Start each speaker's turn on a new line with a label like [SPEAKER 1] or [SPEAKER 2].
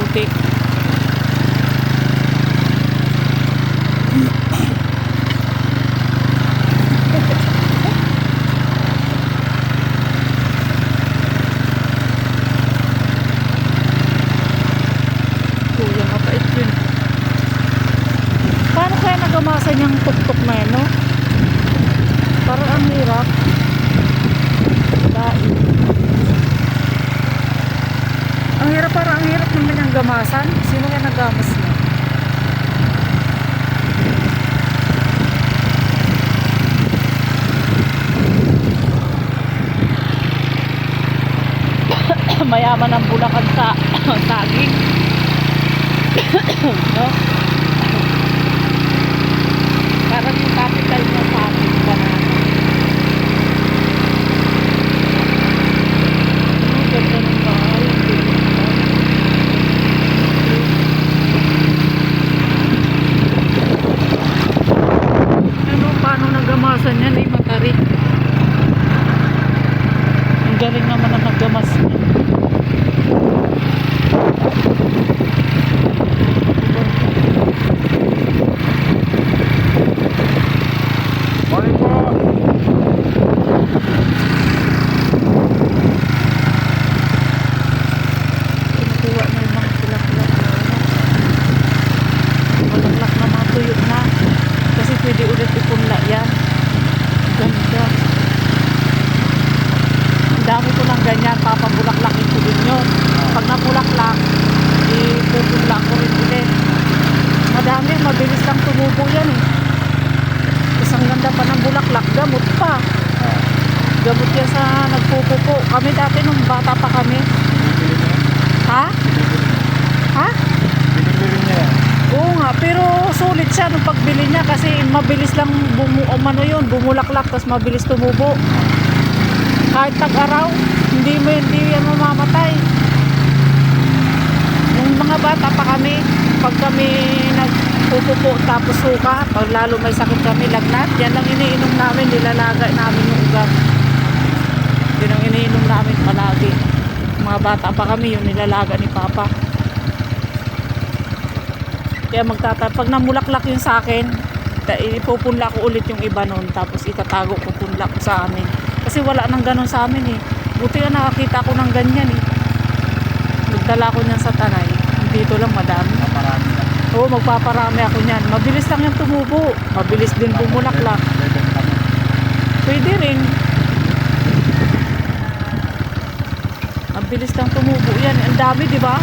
[SPEAKER 1] kamuti. Kuya, mapait yun. Paano kaya nagamasan yung tuktok na yan, no? Parang ang hirap. Dahil ang hirap, parang ang hirap naman yung gamasan. Sino kaya nagamas niya? Mayaman ang Bulacan sa saging. No? Parang yung capital na saging pa na. Ganda ng bahay. Ano, paano nagamasan yan? Ay, matarik. Ang galing naman ang naggamas niya.
[SPEAKER 2] Morning po.
[SPEAKER 1] Kinukuha na yung mga bulaklak na bulaklak na mga tuyo na. Kasi pwede ulit ipunla yan. Ganda. Ang dami ko ng ganyan. Papabulaklakin ko din yun. Pag nabulaklak, ipupunla ko rin ulit. Madami. Mabilis lang tumubo yan eh. Tapos ang ganda pa ng bulaklak. Gamot pa. Gamot yan sa nagpupupo. Kami dati nung bata pa kami. Ha? Ha?
[SPEAKER 2] Binibili niya yan.
[SPEAKER 1] Oo nga, pero sulit siya nung pagbili niya kasi mabilis lang bumulaklak tapos mabilis tumubo. Kahit tag-araw, hindi yan mamamatay. Yung mga bata pa kami, pag kami nagpupupo tapos suka, pag lalo may sakit kami, lagnat, yan lang iniinom namin, nilalaga namin yung ugat. Yun ang iniinom namin palagi. Mga bata pa kami, yung nilalaga ni Papa. Kaya pag namulaklak yun sa akin, ipupunla ko ulit yung iba nun, tapos itatago ko punla ko sa amin. Kasi wala nang ganun sa amin eh. Buti na nakakita ko ng ganyan eh. Nagdala ko niyan sa Tanay. Dito lang madami.
[SPEAKER 2] Marami na.
[SPEAKER 1] Oo, magpaparami ako niyan. Mabilis lang yung tumubo. Mabilis din bumulaklak. Pwede rin. Mabilis lang tumubo yan. Ang dami, di ba?